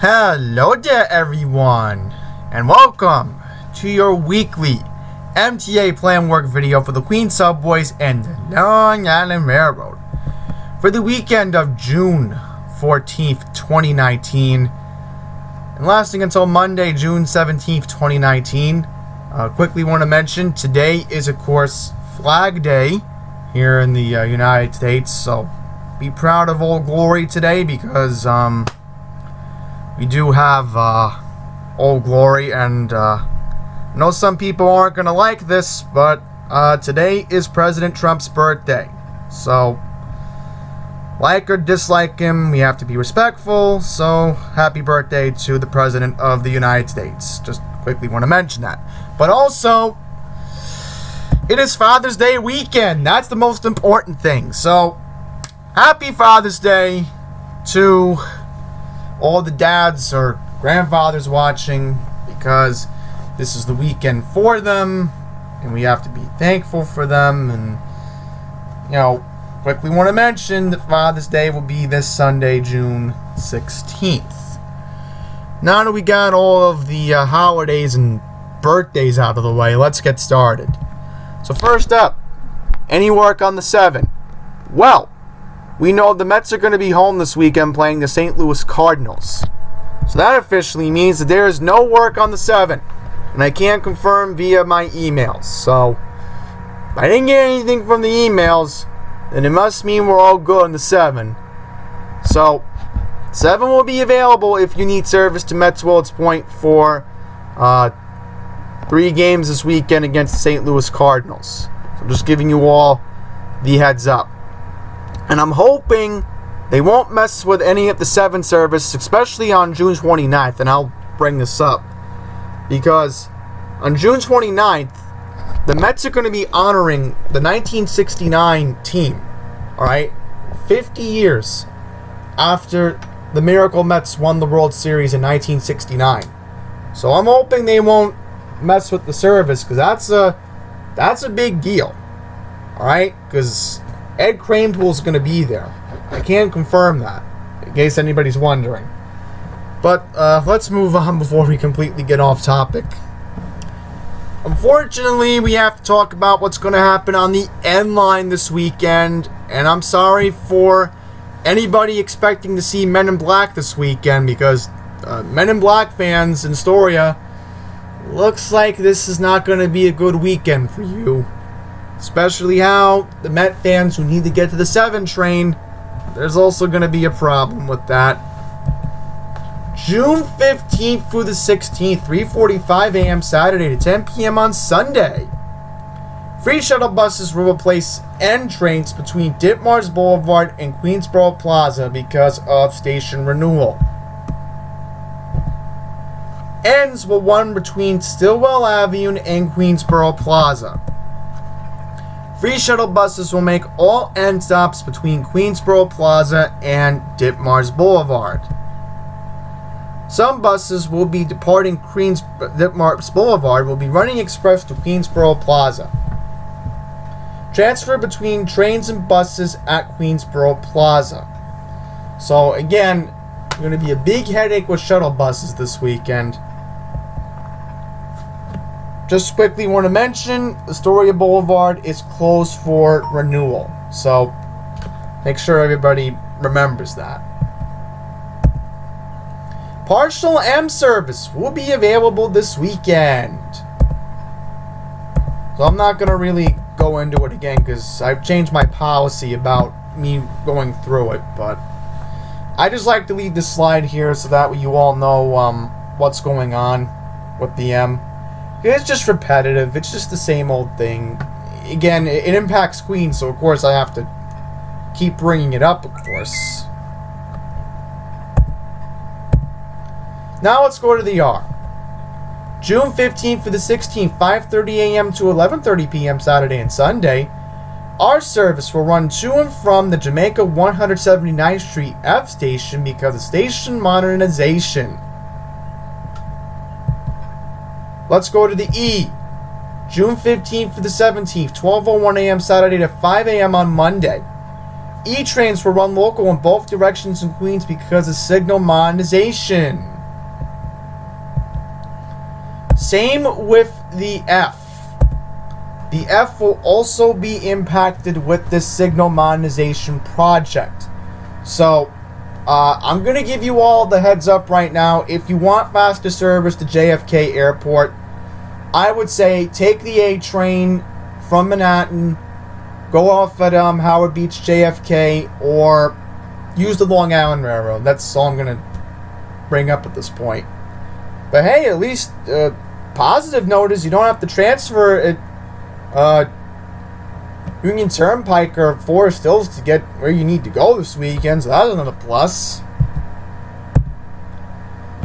Hello there everyone, and welcome to your weekly MTA plan work video for the Queens Subways and the Long Island Railroad for the weekend of June 14th, 2019 and lasting until Monday, June 17th, 2019. Quickly want to mention today is of course Flag Day here in the United States, so be proud of Old Glory today because we do have Old Glory, and I know some people aren't going to like this, but today is President Trump's birthday. So, like or dislike him, we have to be respectful. So, happy birthday to the President of the United States. Just quickly want to mention that. But also, it is Father's Day weekend. That's the most important thing. So, happy Father's Day to all the dads or grandfathers watching, because this is the weekend for them and we have to be thankful for them. And quickly want to mention that Father's Day will be this Sunday, June 16th. Now that we got all of the holidays and birthdays out of the way, let's get started. So first up, any work on the 7? Well, we know the Mets are going to be home this weekend playing the St. Louis Cardinals. So that officially means that there is no work on the 7. And I can't confirm via my emails. So, if I didn't get anything from the emails, then it must mean we're all good on the 7. So, 7 will be available if you need service to Mets Willets Point for 3 games this weekend against the St. Louis Cardinals. So, just giving you all the heads up. And I'm hoping they won't mess with any of the 7 service, especially on June 29th. And I'll bring this up because on June 29th, the Mets are going to be honoring the 1969 team. Alright? 50 years after the Miracle Mets won the World Series in 1969. So I'm hoping they won't mess with the service, because that's a big deal. Alright? Because Ed Kranepool is going to be there. I can't confirm that, in case anybody's wondering. But let's move on before we completely get off topic. Unfortunately, we have to talk about what's going to happen on the N line this weekend. And I'm sorry for anybody expecting to see Men in Black this weekend, because Men in Black fans in Astoria, looks like this is not going to be a good weekend for you. Especially how the Met fans who need to get to the 7 train, there's also going to be a problem with that. June 15th through the 16th, 3:45 a.m. Saturday to 10 p.m. on Sunday. Free shuttle buses will replace N trains between Ditmars Boulevard and Queensboro Plaza because of station renewal. N's will run between Stillwell Avenue and Queensboro Plaza. Free shuttle buses will make all N stops between Queensboro Plaza and Ditmars Boulevard. Some buses will be departing Ditmars Boulevard will be running express to Queensboro Plaza. Transfer between trains and buses at Queensboro Plaza. So again, going to be a big headache with shuttle buses this weekend. Just quickly want to mention, Astoria Boulevard is closed for renewal. So, make sure everybody remembers that. Partial M service will be available this weekend. So, I'm not going to really go into it again because I've changed my policy about me going through it. But I just like to leave this slide here so that way you all know what's going on with the M. It's just repetitive. It's just the same old thing. Again, it impacts Queens, so of course I have to keep bringing it up, of course. Now let's go to the R. June 15th to the 16th, 5:30 a.m. to 11:30 p.m. Saturday and Sunday. Our service will run to and from the Jamaica 179th Street F station because of station modernization. Let's go to the E. June 15th to the 17th, 12:01 a.m. Saturday to 5 a.m. on Monday. E-trains will run local in both directions in Queens because of signal monetization. Same with the F. The F will also be impacted with this signal monetization project. So, I'm going to give you all the heads up right now. If you want faster service to JFK Airport, I would say take the A train from Manhattan, go off at Howard Beach JFK, or use the Long Island Railroad. That's all I'm going to bring up at this point. But hey, at least positive note is you don't have to transfer it Union Turnpike or Forest Hills to get where you need to go this weekend, so that's another plus.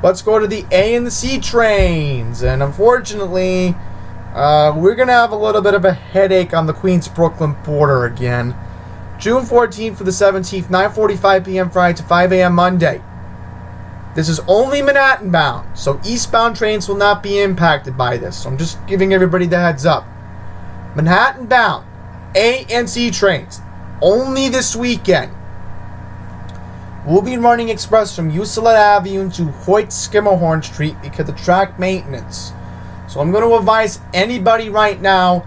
Let's go to the A and the C trains, and unfortunately, we're going to have a little bit of a headache on the Queens-Brooklyn border again. June 14th for the 17th, 9:45 p.m. Friday to 5 a.m. Monday. This is only Manhattan bound, so eastbound trains will not be impacted by this. So I'm just giving everybody the heads up. Manhattan bound, A and C trains, only this weekend. We'll be running express from Euclid Avenue to Hoyt-Schermerhorn Street because of track maintenance. So I'm going to advise anybody right now,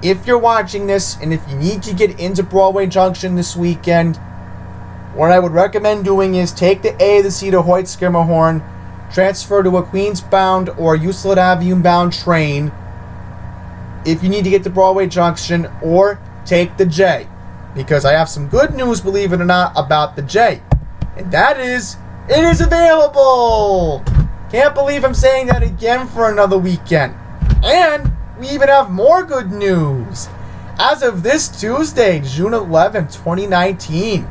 if you're watching this and if you need to get into Broadway Junction this weekend, what I would recommend doing is take the A, the C to Hoyt-Schermerhorn, transfer to a Queens-bound or Euclid Avenue-bound train if you need to get to Broadway Junction, or take the J, because I have some good news, believe it or not, about the J, and that is, it is available! Can't believe I'm saying that again for another weekend. And we even have more good news. As of this Tuesday, June 11th, 2019,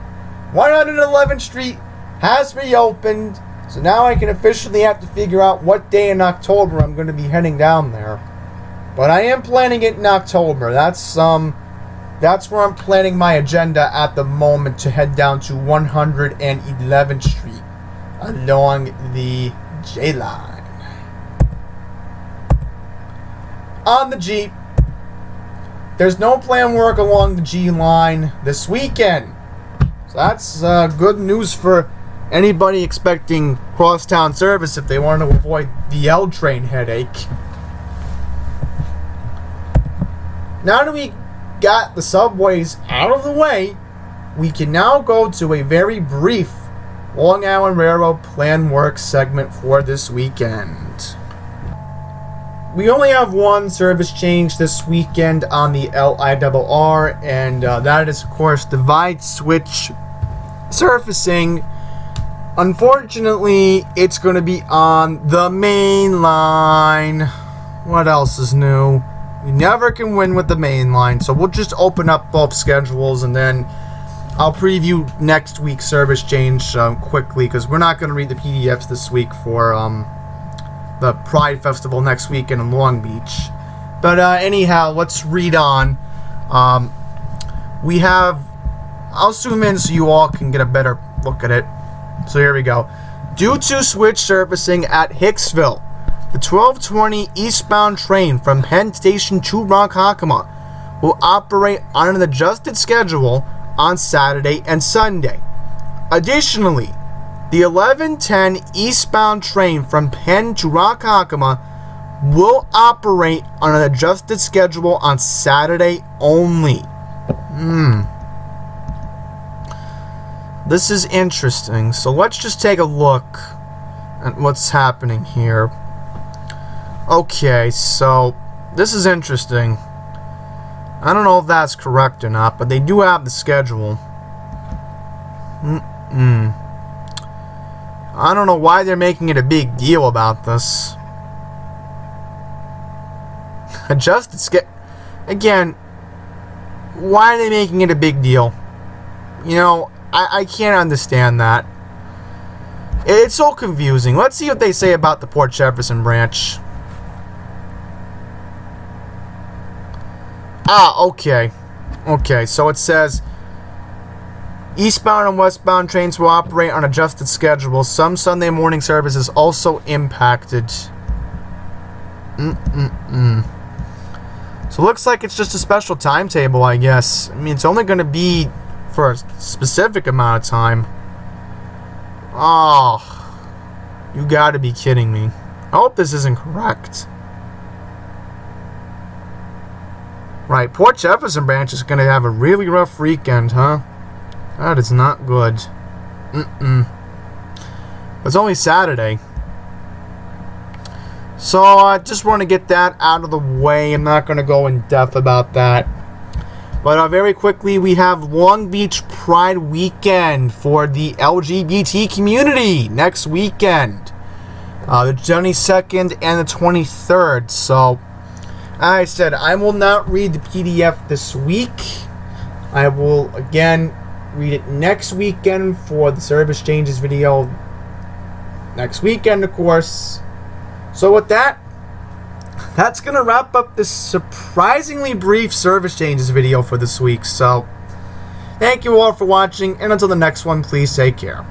111th Street has reopened, so now I can officially have to figure out what day in October I'm going to be heading down there. But I am planning it in October. That's where I'm planning my agenda at the moment, to head down to 111th Street along the J line. On the G, there's no planned work along the G line this weekend. So that's good news for anybody expecting crosstown service if they want to avoid the L train headache. Now that we got the subways out of the way, we can now go to a very brief Long Island Railroad planned work segment for this weekend. We only have one service change this weekend on the LIRR, and that is, of course, divide switch surfacing. Unfortunately, it's going to be on the main line. What else is new? We never can win with the main line, so we'll just open up both schedules, and then I'll preview next week's service change quickly, because we're not going to read the PDFs this week for the Pride Festival next weekend in Long Beach. But anyhow, let's read on. We have, I'll zoom in so you all can get a better look at it. So here we go. Due to switch surfacing at Hicksville, the 1220 eastbound train from Penn Station to Ronkonkoma will operate on an adjusted schedule on Saturday and Sunday. Additionally, the 1110 eastbound train from Penn to Ronkonkoma will operate on an adjusted schedule on Saturday only. This is interesting. So let's just take a look at what's happening here. Okay, so this is interesting. I don't know if that's correct or not, but they do have the schedule. I don't know why they're making it a big deal about this. Adjusted schedule. Again, why are they making it a big deal? You know, I can't understand that. It's so confusing. Let's see what they say about the Port Jefferson branch. Okay. Okay, so it says eastbound and westbound trains will operate on adjusted schedules. Some Sunday morning services also impacted. So it looks like it's just a special timetable, I guess. I mean, it's only going to be for a specific amount of time. Oh, you gotta be kidding me. I hope this isn't correct. Right, Port Jefferson branch is gonna have a really rough weekend, huh? That is not good. It's only Saturday. So I just want to get that out of the way. I'm not going to go in depth about that. But very quickly, we have Long Beach Pride Weekend for the LGBT community next weekend. The 22nd and the 23rd. So, as I said, I will not read the PDF this week. I will, again, read it next weekend for the service changes video. Next weekend, of course. So with that, that's going to wrap up this surprisingly brief service changes video for this week. So, thank you all for watching, and until the next one, please take care.